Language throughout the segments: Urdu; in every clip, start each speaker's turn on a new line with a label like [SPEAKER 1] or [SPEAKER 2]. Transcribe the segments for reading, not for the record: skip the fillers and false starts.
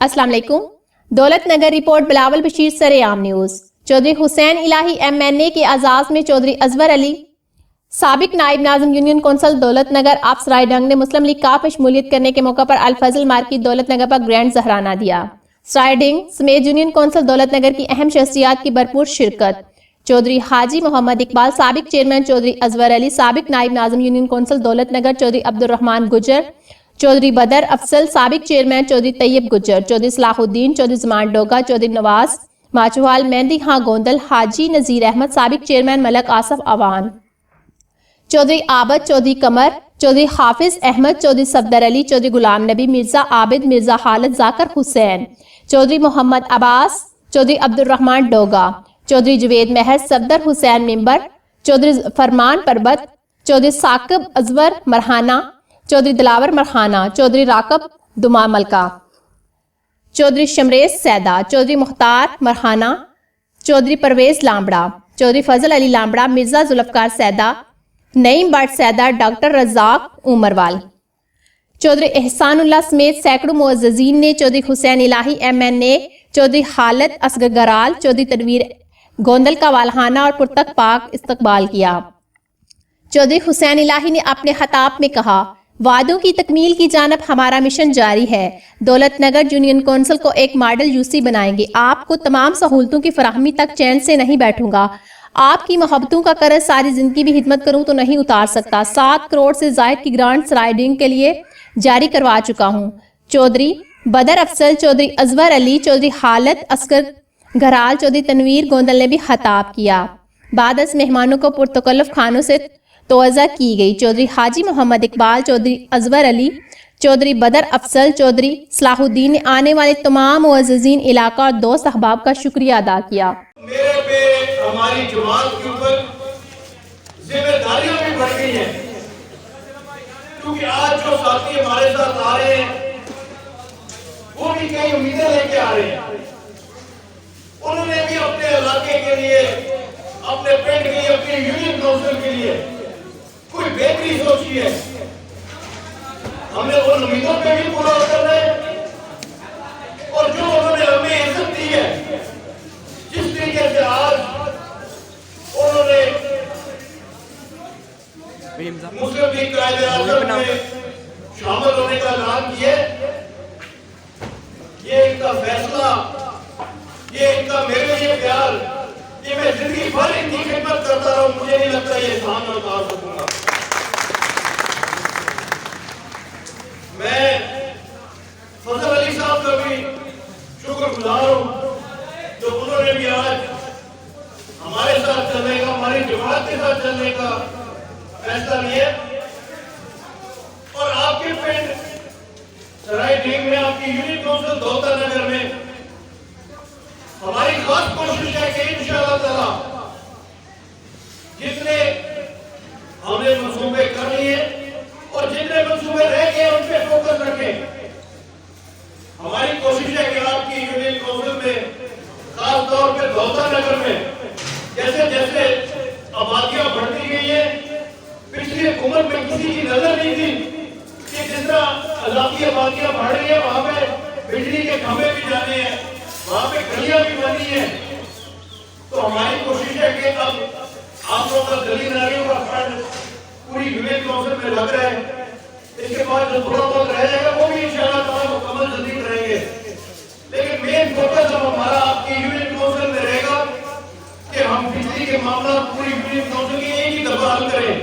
[SPEAKER 1] السلام علیکم۔ دولت نگر رپورٹ بلاول بشیر سرعام نیوز۔ چودھری حسین الہی ایم این اے کے اعزاز میں چودھری ازور علی سابق نائب ناظم یونین کونسل دولت نگر آپ سرائے ڈنگ نے مسلم لیگ کاف میں شمولیت کرنے کے موقع پر الفضل مارکیٹ دولت نگر پر گرینڈ زہرانہ دیا۔ سرائے ڈنگ سمیت یونین کونسل دولت نگر کی اہم شخصیات کی بھرپور شرکت۔ چودھری حاجی محمد اقبال سابق چیئرمین چودھری ازور علی سابق نائب ناظم یونین کونسل دولت نگر چودھری عبدالرحمن گجر چودھری بدر افضل سابق چیئرمین چودھری طیب گجر چودھری صلاح الدین چودھری زمان ڈوگا چودھری نواز ماچوال مہندی خان گوندل حاجی نذیر احمد سابق چیئرمین ملک آصف اوان چودھری عابد چودھری قمر چودھری حافظ احمد چودھری صفدر علی چودھری غلام نبی مرزا عابد مرزا خالد ذاکر حسین چودھری محمد عباس چودھری عبدالرحمن ڈوگا چودھری جوید مہر صفدر حسین ممبر چودھری فرمان پربت چودھری ثاقب ازور مرہانہ چودھری دلاور مرہانہ چودھری راکب دما ملکہ چودھری شمریز سیدہ چودھری مختار مرہانہ چودھری پرویز لامبڑا چودھری فضل علی لامبڑا مرزا ذوالفقار سیدہ نعیم بٹ سیدہ ڈاکٹر رزاق عمروال چودھری احسان اللہ سمیت سینکڑوں معززین نے چودھری حسین الہی ایم این اے چودھری خالد اصغر گرال چودھری تنویر گوندل کا والہانہ اور پرتک پاک استقبال کیا۔ چودھری حسین الہی نے اپنے خطاب میں کہا، وعدوں کی تکمیل کی جانب ہمارا مشن جاری ہے۔ دولت نگر یونین کونسل کو ایک ماڈل یوسی بنائیں گے۔ آپ کو تمام سہولتوں کی فراہمی تک چین سے نہیں بیٹھوں گا۔ آپ کی محبتوں کا قرض ساری زندگی بھی خدمت کروں تو نہیں اتار سکتا۔ 7 کروڑ سے زائد کی گرانٹ سرائے ڈنگ کے لیے جاری کروا چکا ہوں۔ چودھری بدر افضل چودھری ازور علی چودھری خالد اصغر گھرال چودھری تنویر گوندل نے بھی خطاب کیا۔ بعد از مہمانوں کو پرتکلف کھانوں سے توجہ کی گئی۔ چودھری حاجی محمد اقبال چودھری ازور علی چودھری بدر افضل چودھری صلاح الدین نے آنے والے تمام معززین علاقہ اور دوست احباب کا شکریہ ادا کیا۔
[SPEAKER 2] میرے پہ ہماری جماعت کے اوپر ذمہ داریاں بھی بڑھ گئی ہیں، کیونکہ آج جو ساتھی ہمارے ساتھ آ رہے ہیں وہ بھی کئی امیدیں لے کے آ رہے ہیں۔ انہوں نے بھی اپنے علاقے کے لیے اپنے پنڈ کے لیے اپنے یونین کونسل کے لیے کوئی بہتری سوچی ہے۔ ہمیں ان امیدوں پہ بھی پورا کرنا ہے اور جو انہوں نے ہمیں عزت دی ہے، جس طریقے سے آج انہوں نے مسلم لیگ قائد اعظم میں شامل ہونے کا اعلان کیا، یہ ان کا فیصلہ، یہ ان کا میرے لیے پیار، یہ میں زندگی بھر ان کی خدمت کرتا رہوں، مجھے نہیں لگتا یہ احسان میں اتار سکوں گا۔ میں فضل علی صاحب کا بھی شکر گزار ہوں جو انہوں نے بھی آج ہمارے ساتھ چلنے کا، ہماری جماعت کے ساتھ چلنے کا فیصلہ لیا، اور آپ کے پنڈ سرائے ڈنگ میں آپ کی یونین کونسل دولت نگر میں ہماری خاص کوشش ہے کہ انشاءاللہ تعالی جتنے ہم نے منصوبے کر لیے اور جتنے منصوبے رہ گئے ان پہ فوکس رکھیں۔ ہماری کوشش ہے کہ آپ کی یونین کونسل میں خاص طور پہ دولت نگر میں جیسے جیسے آبادیاں بڑھتی گئی ہیں، پچھلی حکومت میں کسی کی نظر نہیں تھی کہ جس طرح علاقی آبادیاں بڑھ رہی ہیں وہاں پہ بجلی کے کھمبے بھی جانے ہیں، وہاں پہ گلیاں بھی بنی ہیں۔ تو ہماری کوشش ہے کہ اب آپ لوگوں کا گلی نالیوں کا فنڈ پوری یونین کونسل میں لگ رہا ہے، اس کے بعد جو تھوڑا بہت رہ جائے گا وہ بھی انشاءاللہ تعالیٰ مکمل جدید رہیں گے، لیکن مین فوکس اب ہمارا آپ کی یونین کونسل میں رہے گا کہ ہم بجلی کے معاملات پوری یونین کونسل کی ایک ہی دفعہ حل کریں،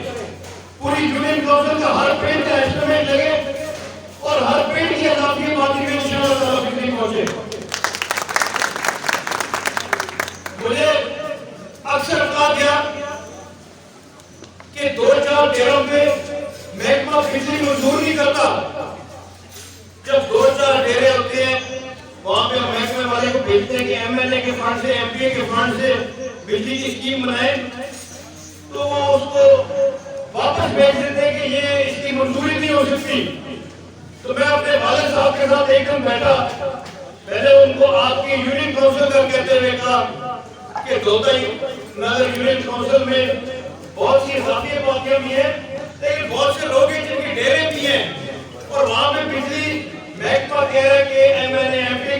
[SPEAKER 2] پوری یونین کونسل کا ہر پینٹ کا ایسٹیمیٹ لگے اور ہر پینٹ کی علاقی آبادی میں انشاءاللہ تعالیٰ بجلی پہنچے۔ مجھے اکثر کہا گیا کہ 2-4 ڈیروں پہ محکمہ بجلی منظور نہیں کرتا۔ جب 2-4 ڈیرے ہوتے ہیں وہاں پہ محکمے والے کو بھیجتے ہیں کہ ایم ایل اے کے فنڈ سے، ایم پی اے کے فنڈ سے بجلی کی اسکیم بنائیں، تو وہ اس کو واپس بھیج دیتے ہیں کہ یہ اس کی منظوری نہیں ہو سکتی۔ تو میں اپنے والد صاحب کے ساتھ ایک دن بیٹھا، پہلے ان کو آپ کی یونین کونسل کا کہتے ہوئے کہا کہ دولت نگر یونین کونسل میں بہت سی اضافی آبادیاں بھی ہیں، لیکن بہت سے لوگ ہیں جن کی ڈیرے بھی ہیں، اور وہاں پہ بجلی محکمہ کہہ رہا ہے کہ M N A M P